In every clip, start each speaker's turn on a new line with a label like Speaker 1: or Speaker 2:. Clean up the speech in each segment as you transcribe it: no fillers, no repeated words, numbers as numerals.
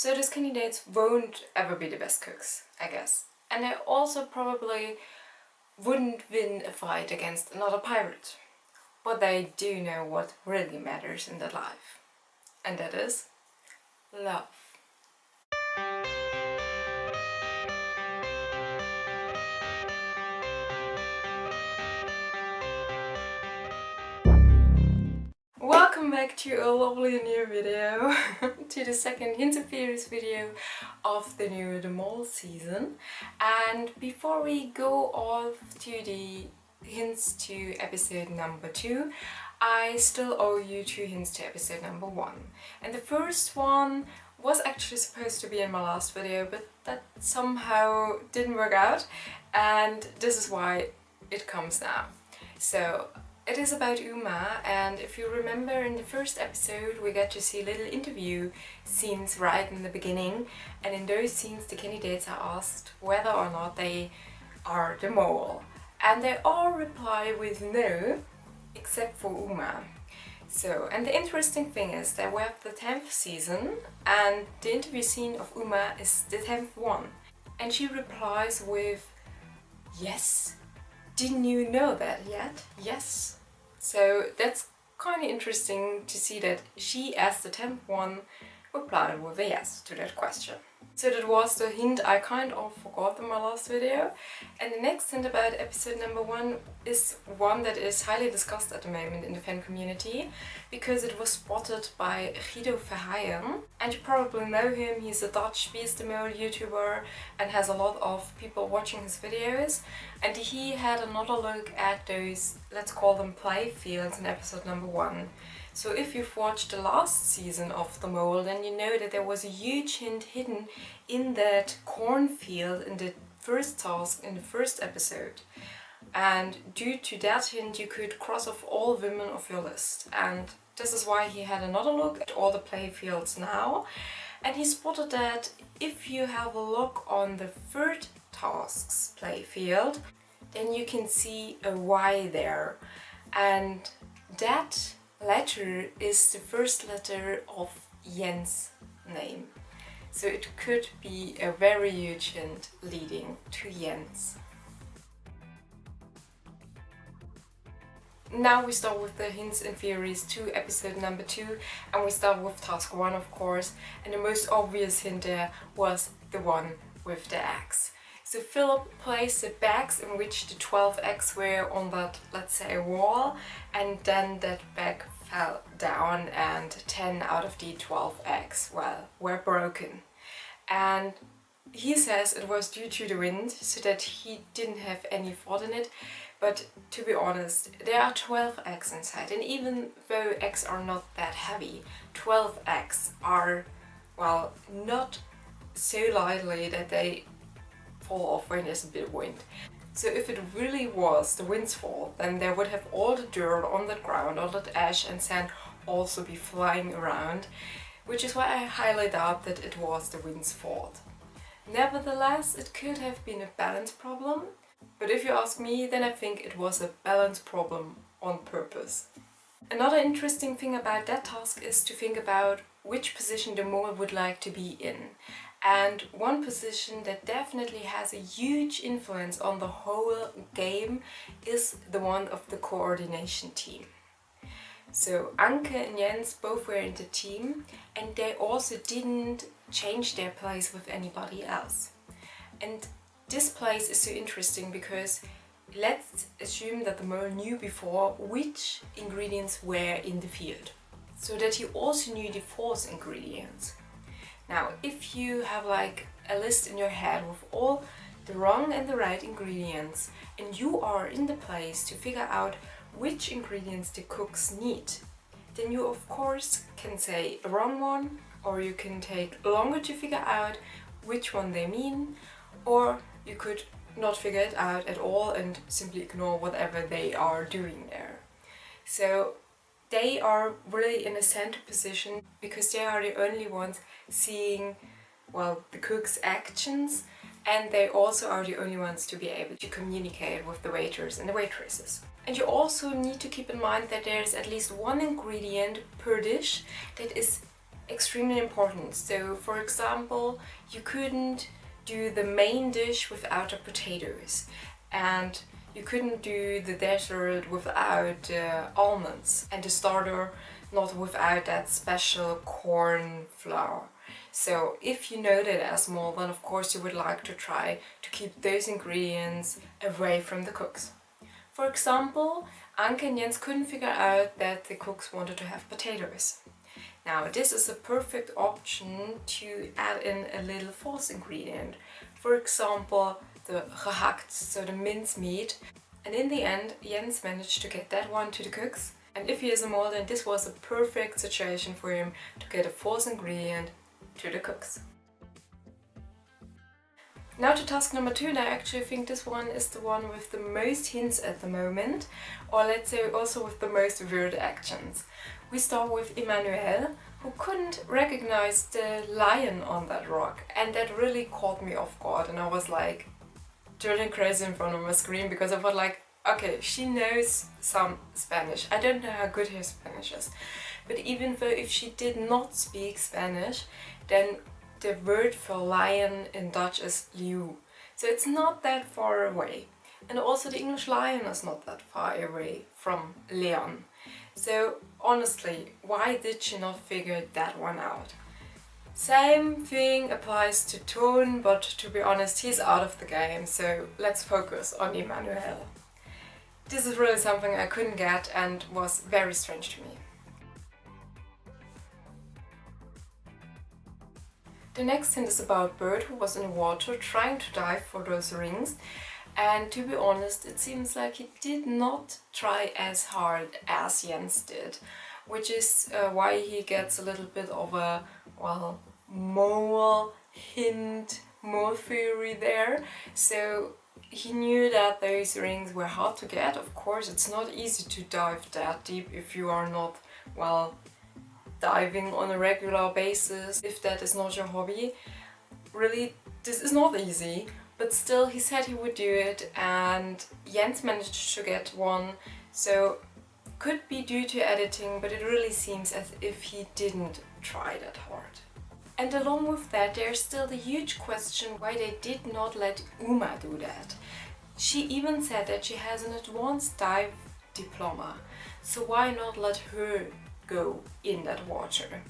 Speaker 1: So these candidates won't ever be the best cooks, I guess. And they also probably wouldn't win a fight against another pirate. But they do know what really matters in their life. And that is love. Welcome back to a lovely new video, to the second Hints and Theories video of the new DeMol season. And before we go off to the hints to episode number 2, I still owe you 2 hints to episode number 1. And the first one was actually supposed to be in my last video, but that somehow didn't work out, and this is why it comes now. So it is about Uma, and if you remember in the first episode we got to see little interview scenes right in the beginning, and in those scenes the candidates are asked whether or not they are the mole, and they all reply with no, except for Uma. So, and the interesting thing is that we have the 10th season, and the interview scene of Uma is the 10th one, and she replies with yes. Didn't you know that yet? Yes. So that's kind of interesting to see that she, as the 10th one, replied with a yes to that question. So that was the hint I kind of forgot in my last video. And the next hint about episode number 1 is one that is highly discussed at the moment in the fan community, because it was spotted by Guido Verheyen. And you probably know him, he's a Dutch DeMol YouTuber and has a lot of people watching his videos. And he had another look at those, let's call them play fields, in episode number 1. So if you've watched the last season of The Mole, then you know that there was a huge hint hidden in that cornfield in the first task, in the first episode. And due to that hint you could cross off all women of your list. And this is why he had another look at all the play fields now. And he spotted that if you have a look on the third task's play field, then you can see a Y there. And that letter is the first letter of Jens' name. So it could be a very huge hint leading to Jens. Now we start with the hints and theories to episode number 2, and we start with task 1, of course, and the most obvious hint there was the one with the eggs. So Philip placed the bags in which the 12 eggs were on that, let's say, wall, and then that bag fell down and 10 out of the 12 eggs, well, were broken. And he says it was due to the wind, so that he didn't have any fault in it. But to be honest, there are 12 eggs inside, and even though eggs are not that heavy, 12 eggs are, well, not so lightly that they fall off when there's a bit of wind. So if it really was the wind's fault, then there would have all the dirt on the ground, all that ash and sand also be flying around, which is why I highly doubt that it was the wind's fault. Nevertheless, it could have been a balance problem, but if you ask me, then I think it was a balance problem on purpose. Another interesting thing about that task is to think about which position the mole would like to be in. And one position that definitely has a huge influence on the whole game is the one of the coordination team. So Anke and Jens both were in the team, and they also didn't change their place with anybody else. And this place is so interesting because let's assume that the mole knew before which ingredients were in the field, so that he also knew the false ingredients. Now, if you have like a list in your head with all the wrong and the right ingredients, and you are in the place to figure out which ingredients the cooks need, then you of course can say a wrong one, or you can take longer to figure out which one they mean, or you could not figure it out at all and simply ignore whatever they are doing there. So they are really in a center position because they are the only ones seeing, well, the cook's actions, and they also are the only ones to be able to communicate with the waiters and the waitresses. And you also need to keep in mind that there is at least one ingredient per dish that is extremely important. So for example, you couldn't do the main dish without the potatoes, and you couldn't do the dessert without almonds, and the starter not without that special corn flour. So if you know that as well, then of course you would like to try to keep those ingredients away from the cooks. For example, Anke and Jens couldn't figure out that the cooks wanted to have potatoes. Now this is a perfect option to add in a little false ingredient. For example, the gehakt, so the mincemeat. And in the end, Jens managed to get that one to the cooks. And if he is a mole, then this was a perfect situation for him to get a false ingredient to the cooks. Now to task number 2, and I actually think this one is the one with the most hints at the moment, or let's say also with the most weird actions. We start with Emmanuel, who couldn't recognize the lion on that rock, and that really caught me off guard, and I was like turning crazy in front of my screen because I felt like, okay, she knows some Spanish. I don't know how good her Spanish is, but even though if she did not speak Spanish, then the word for lion in Dutch is leeuw. So it's not that far away. And also the English lion is not that far away from leon. So honestly, why did she not figure that one out? Same thing applies to Toon, but to be honest, he's out of the game, so let's focus on Emmanuel. This is really something I couldn't get and was very strange to me. The next hint is about Bird, who was in the water trying to dive for those rings, and to be honest, it seems like he did not try as hard as Jens did, which is why he gets a little bit of a, well, mole hint, mole theory there. So he knew that those rings were hard to get. Of course, it's not easy to dive that deep if you are not, well, diving on a regular basis, if that is not your hobby. Really, this is not easy, but still he said he would do it, and Jens managed to get one, so could be due to editing, but it really seems as if he didn't try that hard. And along with that, there's still the huge question why they did not let Uma do that. She even said that she has an advanced dive diploma, so why not let her go in that water?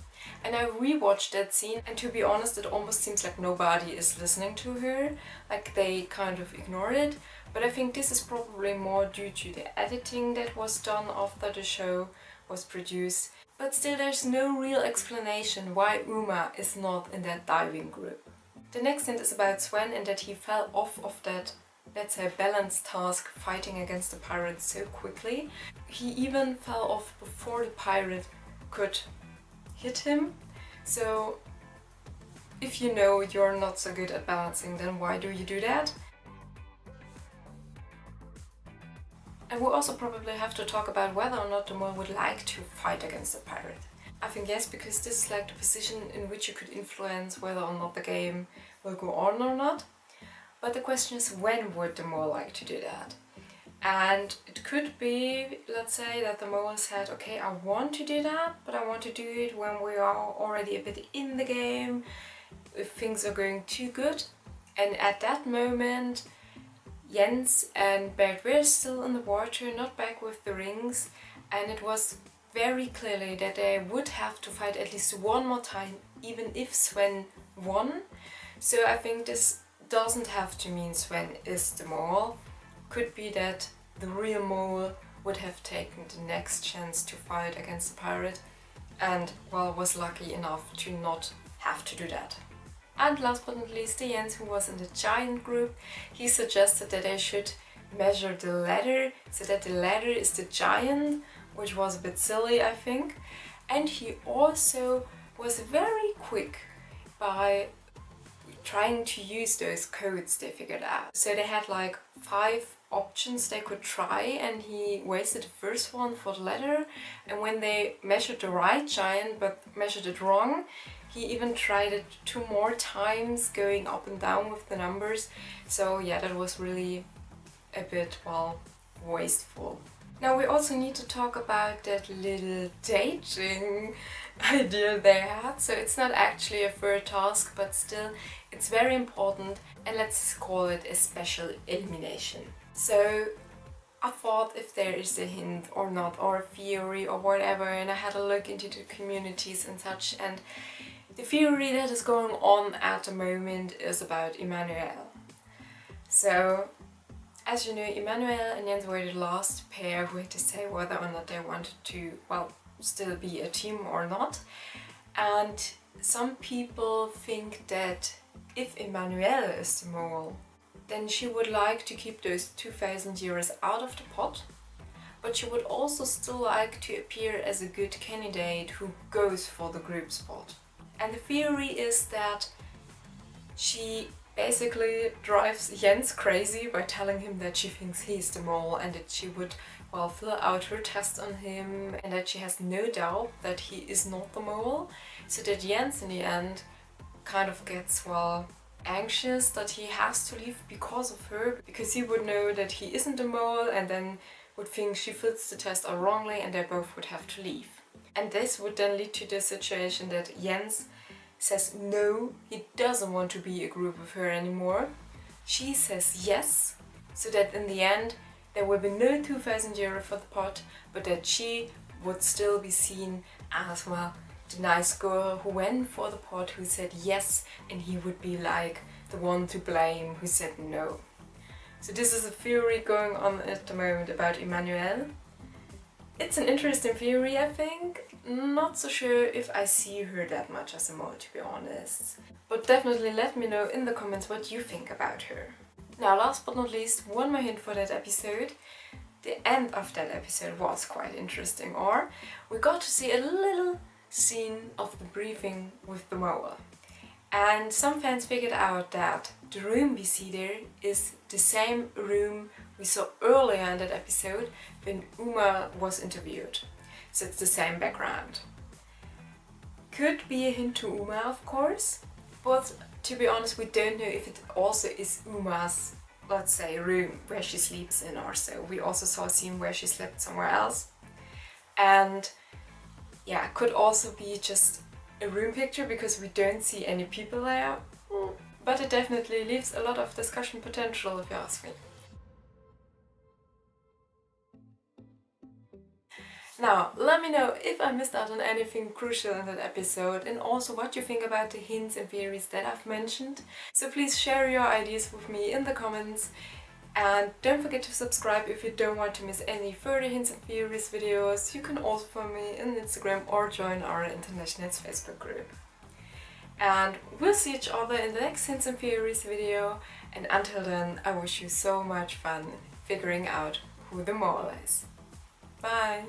Speaker 1: And I rewatched that scene, and to be honest, it almost seems like nobody is listening to her, like they kind of ignore it. But I think this is probably more due to the editing that was done after the show was produced. But still, there's no real explanation why Uma is not in that diving group. The next hint is about Sven, and that he fell off of that, let's say, balance task fighting against the pirate so quickly. He even fell off before the pirate could hit him. So if you know you're not so good at balancing, then why do you do that? And we also probably have to talk about whether or not DeMol would like to fight against the pirate. I think yes, because this is like the position in which you could influence whether or not the game will go on or not. But the question is, when would DeMol like to do that? And it could be, let's say, that DeMol said, okay, I want to do that, but I want to do it when we are already a bit in the game, if things are going too good. And at that moment, Jens and Bert were still in the water, not back with the rings, and it was very clearly that they would have to fight at least one more time, even if Sven won. So I think this doesn't have to mean Sven is the mole. Could be that the real mole would have taken the next chance to fight against the pirate and, well, was lucky enough to not have to do that. And last but not least, the Jens, who was in the giant group, he suggested that they should measure the ladder so that the ladder is the giant, which was a bit silly, I think. And he also was very quick by trying to use those codes they figured out. So they had like 5 options they could try, and he wasted the first one for the ladder, and when they measured the right giant but measured it wrong, he even tried it 2 more times, going up and down with the numbers. So yeah, that was really a bit, well, wasteful. Now we also need to talk about that little dating idea they had. So it's not actually a fair task, but still it's very important, and let's call it a special elimination. So I thought if there is a hint or not, or a theory or whatever, and I had a look into the communities and such, and the theory that is going on at the moment is about Emmanuel. So, as you know, Emmanuel and Jens were the last pair who had to say whether or not they wanted to, well, still be a team or not. And some people think that if Emmanuel is the mole, then she would like to keep those 2,000 euros out of the pot, but she would also still like to appear as a good candidate who goes for the group spot. And the theory is that she basically drives Jens crazy by telling him that she thinks he's the mole, and that she would, well, fill out her test on him, and that she has no doubt that he is not the mole, so that Jens in the end kind of gets, well, anxious that he has to leave because of her, because he would know that he isn't the mole and then would think she fills the test out wrongly, and they both would have to leave. And this would then lead to the situation that Jens says no, he doesn't want to be a group with her anymore. She says yes, so that in the end there will be no 2,000 euro for the pot, but that she would still be seen as, well, the nice girl who went for the pot, who said yes, and he would be like the one to blame who said no. So this is a theory going on at the moment about Emmanuel. It's an interesting theory, I think. Not so sure if I see her that much as a mole, to be honest. But definitely let me know in the comments what you think about her. Now, last but not least, one more hint for that episode. The end of that episode was quite interesting, or we got to see a little scene of the briefing with the mower. And some fans figured out that the room we see there is the same room we saw earlier in that episode when Uma was interviewed. So it's the same background. Could be a hint to Uma, of course, but to be honest, we don't know if it also is Uma's, let's say, room where she sleeps in or so. We also saw a scene where she slept somewhere else. And yeah, could also be just a room picture because we don't see any people there. But it definitely leaves a lot of discussion potential, if you ask me. Now, let me know if I missed out on anything crucial in that episode, and also what you think about the hints and theories that I've mentioned. So please share your ideas with me in the comments, and don't forget to subscribe if you don't want to miss any further hints and theories videos. You can also follow me on Instagram or join our International Facebook group. And we'll see each other in the next hints and theories video, and until then I wish you so much fun figuring out who the mole is. Bye!